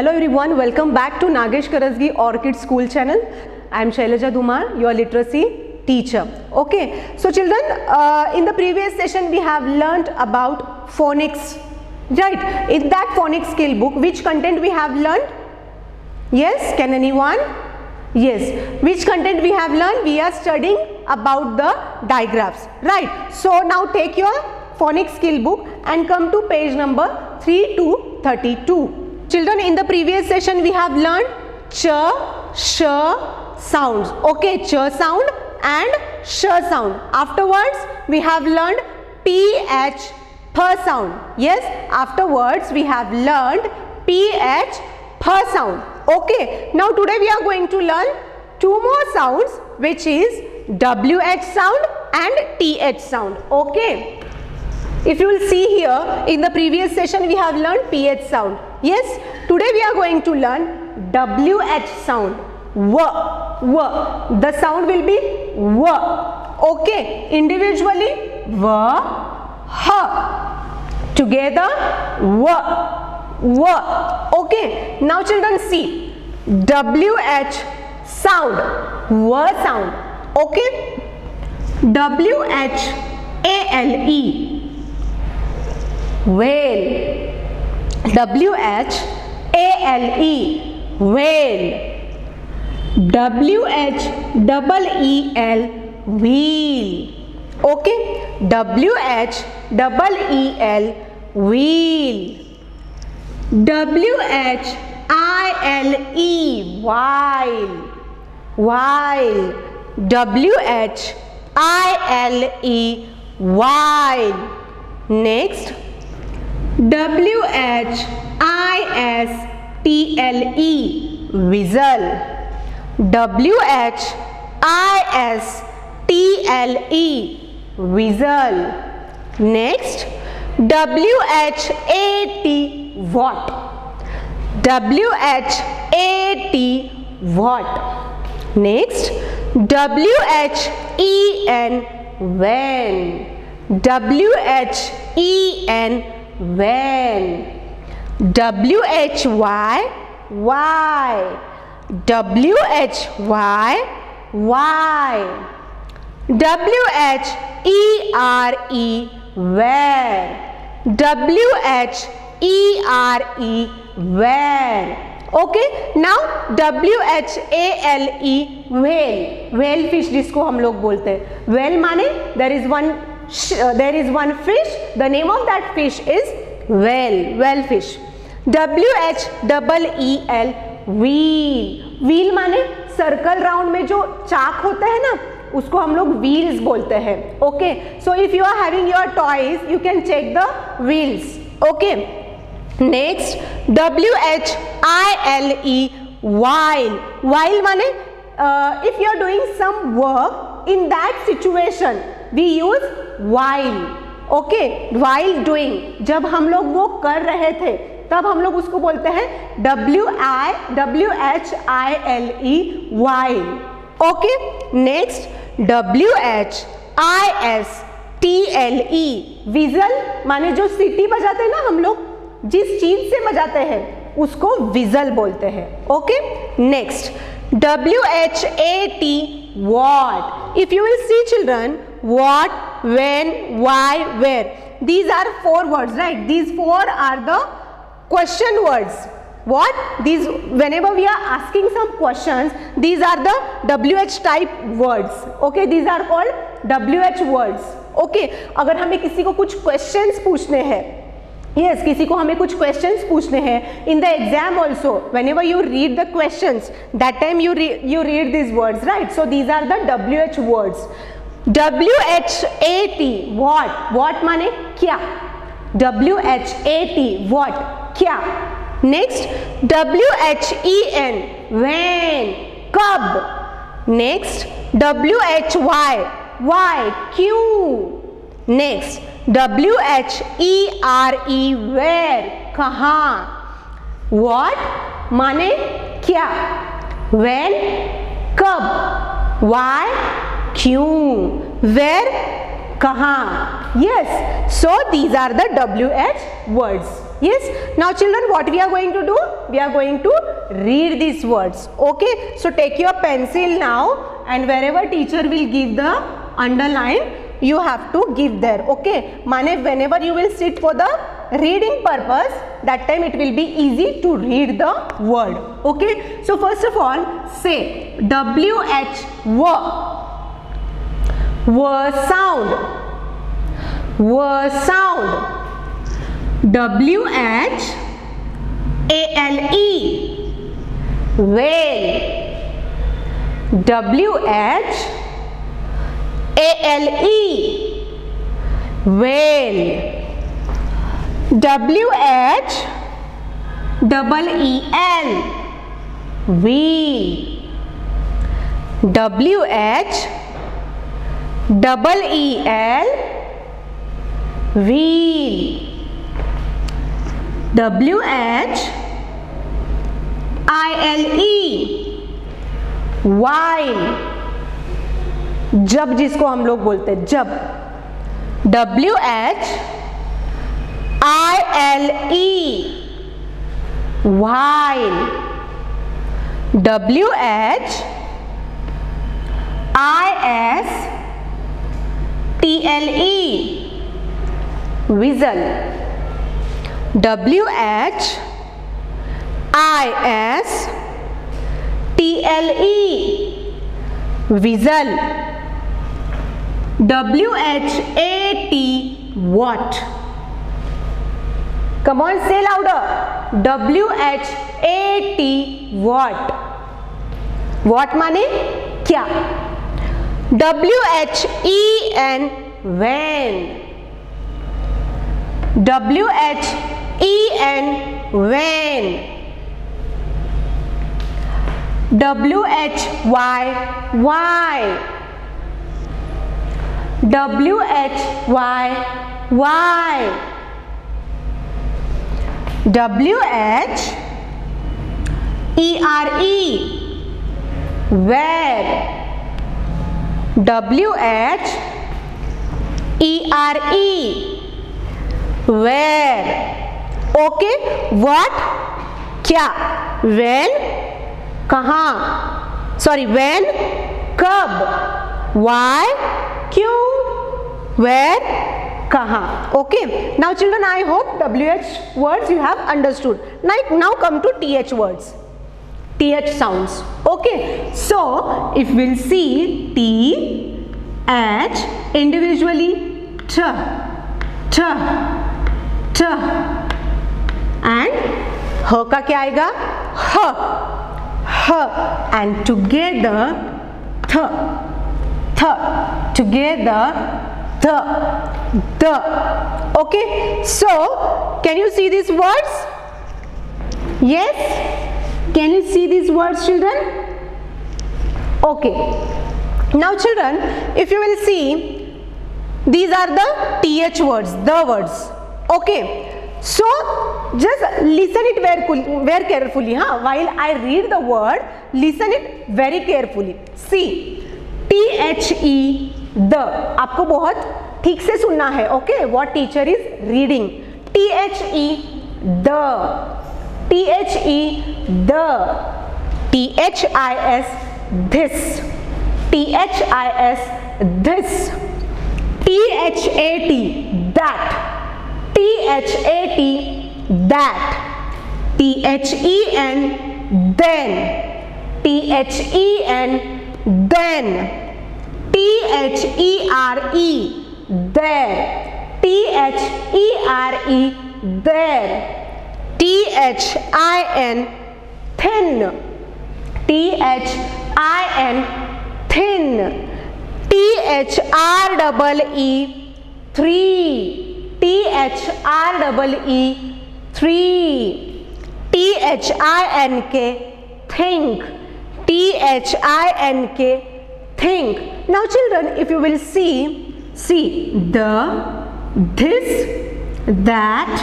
Hello everyone, welcome back to Nagesh Karasgi Orchid School channel. I am Shailaja Dhumar, your literacy teacher. Okay, so children, in the previous session we have learnt about phonics, right? In that phonics skill book, which content we have learnt? Yes, can anyone? Yes, which content we have learned? We are studying about the digraphs, right? So now take your phonics skill book and come to page number 3 to 32. Children, in the previous session we have learned ch, sh sounds. Okay, ch sound and sh sound. Afterwards we have learned ph, ph sound. Yes, afterwards we have learned ph, ph sound. Okay, now today we are going to learn two more sounds, which is wh sound and th sound. Okay, if you will see here, in the previous session we have learned ph sound. Yes, today we are going to learn wh sound. W. The sound will be w. Okay, individually v, h. Together w. Okay, now children see wh sound, w sound. Okay, whale, whale. whale, whale. wheel, wheel. Okay, wheel, wheel. while, while. while. Next, whistle, whistle. Next, what, what. Next, when, when. why, why. why. where, where. Okay, now whale, whale fish जिसको हम लोग बोलते हैं. whale माने there is one fish, the name of that fish is whale, whale fish. wheel, wheel. wheel माने circle round में जो चाक होता है ना, उसको हम लोग व्हील्स बोलते हैं. Okay, so if you are having your toys you can check the wheels. Okay, next while, while माने if you are doing some work in that situation we use while. Okay, while doing, जब हम लोग वो कर रहे थे तब हम लोग उसको बोलते हैं while. ओके, नेक्स्ट whistle माने जो सीटी बजाते हैं ना हम लोग, जिस चीज से बजाते हैं उसको विजल बोलते हैं. Okay, next what. if you will see children, what, when, why, where, these are 4 words, right? These 4 are the question words. What? These, whenever we are asking some questions, these are the wh type words. Okay, these are called wh words. Okay, अगर हमें किसी को कुछ questions पूछने हैं, yes, किसी को हमें कुछ questions पूछने हैं, in the exam also whenever you read the questions, that time you read these words, right? So these are the wh words. what माने क्या, what, क्या. Next, when, कब. Next, why, क्यों. Next, where, कहाँ. what माने क्या, when, कब, why, क्यों, where, kahan. Yes, so these are the WH words. Yes, now children, what we are going to do? We are going to read these words. Okay, so take your pencil now, and wherever teacher will give the underline, you have to give there. Okay, mane whenever you will sit for the reading purpose, that time it will be easy to read the word. Okay, so first of all, say WH sound. Sound. WH ALE whale. WH ALE whale. WH double EL wheel. WH double EL wheel. WH ILE while. जब जिसको हम लोग बोलते हैं जब. WH ILE while. WH ISTLE whistle. WH ISTLE whistle. WHAT what. Come on, say louder. WHAT what. What माने क्या. WHEN when. WHEN when. WHY why. WHY why. WHERE where. WHERE where. Okay, what क्या. When कहाँ. Sorry, when कब. Why क्यों. Where कहाँ. Okay, now children, I hope WH words you have understood. Now come to TH words. TH sounds. Okay, so if we'll see TH individually, T, and H का क्या आएगा. H and together together the. Okay, so can you see these words? Yes, can you see these words, children? Okay, now children, if you will see, these are the TH words, the words. Okay, so just listen it very carefully. While I read the word, listen it very carefully. See, THE the. आपको बहुत ठीक से सुनना है. Okay, what teacher is reading. THE the. THE the. THIS this. THIS this. THAT that. THAT that. THEN then. THEN then. THERE there. THERE there. THIN thin. THIN thin. THREE three. THREE three. THINK think. THINK think. Now children, if you will see the, this, that,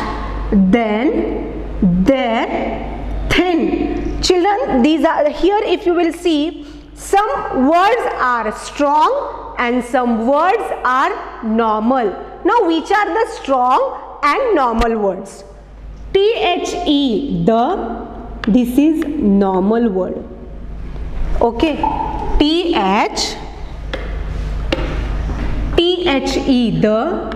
then, there, thin. Children, these are here. If you will see, some words are strong and some words are normal. Now which are the strong and normal words? THE, the, this is normal word. Okay, THE, the,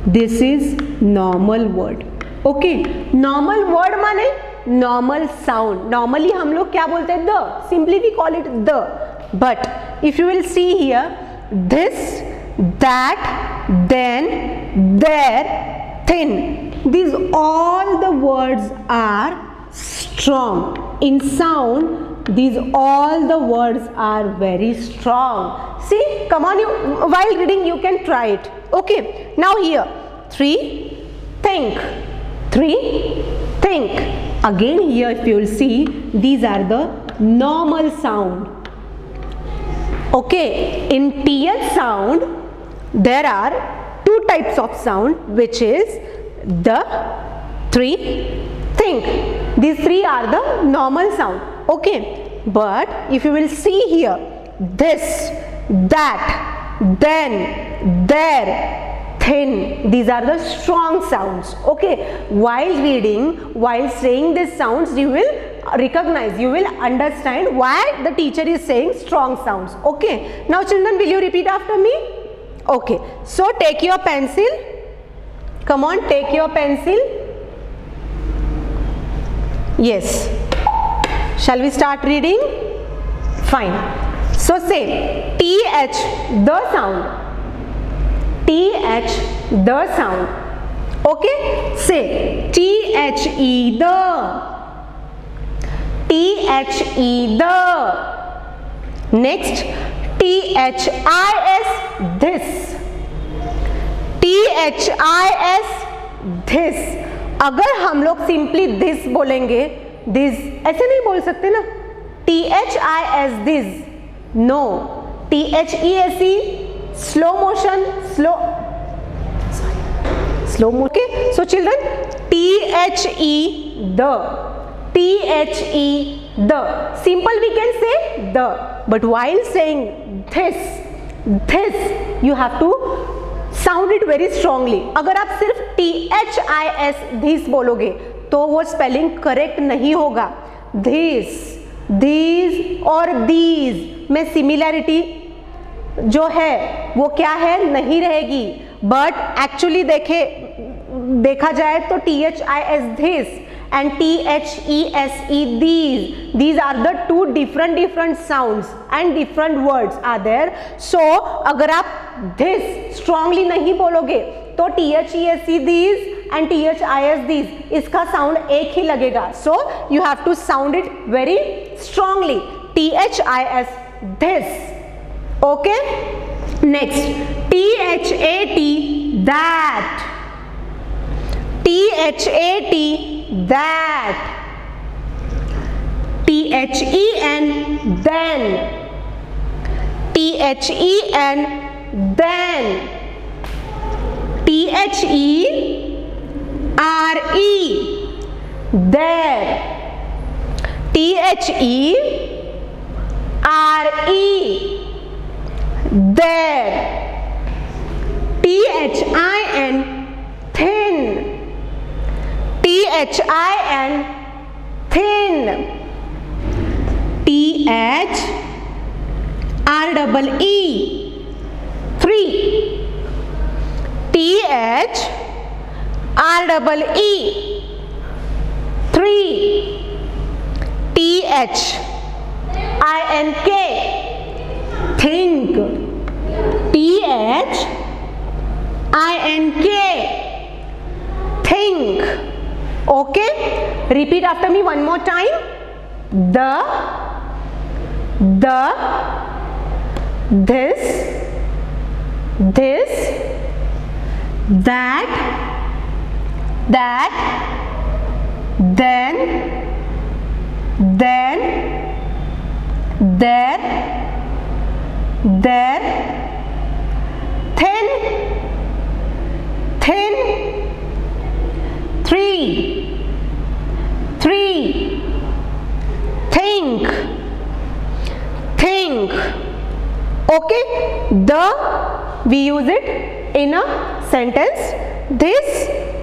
this is normal word. Okay, normal word माने normal sound. Normally हम लोग क्या बोलते हैं? The. Simply we call it the. But if you will see here, this, that, then, there, thin. These all the words are strong. In sound, these all the words are very strong. See, come on, you while reading you can try it. Okay, now here 3, think. 3, think. Again here if you will see, these are the normal sound. Okay, in TH sound there are two types of sound, which is the, 3, think. These three are the normal sound. Okay, but if you will see here, this, that, then, there, thin, these are the strong sounds. Okay, while reading, while saying these sounds, you will recognize, you will understand why the teacher is saying strong sounds. Okay, now children, will you repeat after me? Okay, so take your pencil. Come on, take your pencil. Yes, shall we start reading? Fine. So say TH, the sound. TH, the sound. Okay, say THE, the. THE, the. Next, THIS, this. THIS, this. अगर हम लोग simply this बोलेंगे, this ऐसे नहीं बोल सकते ना. THIS, this. No. THESE, slow motion, slow motion. Okay, so children, THE, the. THE, the. Simple we can say the, but while saying this, you have to sound it very strongly. अगर आप सिर्फ THIS, this बोलोगे तो वो spelling correct नहीं होगा. This, these और these में सिमिलैरिटी जो है वो क्या है, नहीं रहेगी. बट एक्चुअली देखा जाए तो THIS, this and THESE, these are the two different sounds and different words are there. So अगर आप this strongly नहीं बोलोगे तो THESE, these and THIS, these, इसका साउंड एक ही लगेगा. So you have to sound it very strongly. THIS, this. Okay, next THAT, that. THAT, that. THEN, then. THEN, then. THERE, there. THERE, there. THIN, thin. THIN, thin. THREE, 3. THREE, 3. THINK, think. THINK, think. Okay, repeat after me one more time. The, this, that, then, there, thin, 3, think. Okay, the we use it in a sentence. this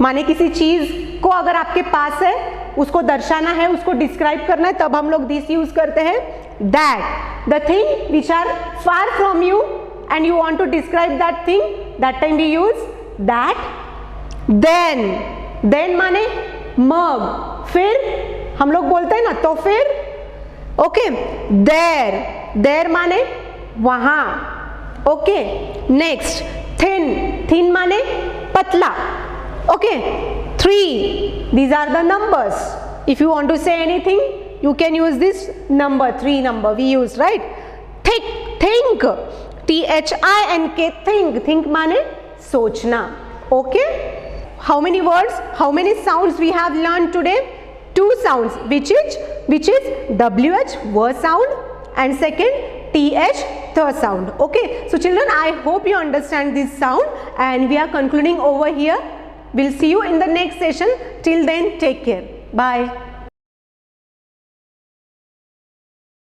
माने किसी चीज को अगर आपके पास है, उसको दर्शाना है, उसको डिस्क्राइब करना है, तब हम लोग दिस यूज करते हैं. That the thing which are far from you and you want to describe that thing, that time we use that. then माने मग, फिर हम लोग बोलते हैं ना तो फिर. ओके, there माने वहां. ओके, नेक्स्ट थिन माने पतला. Okay, 3, these are the numbers. if you want to say anything you can use this number, 3 number we use, right? think THINK, think माने सोचना. Okay, how many words, how many sounds we have learned today? 2 sounds, which is WH, were sound, and second TH, the sound. Okay, so children, I hope you understand this sound, and we are concluding over here. We'll see you in the next session. Till then, take care. Bye.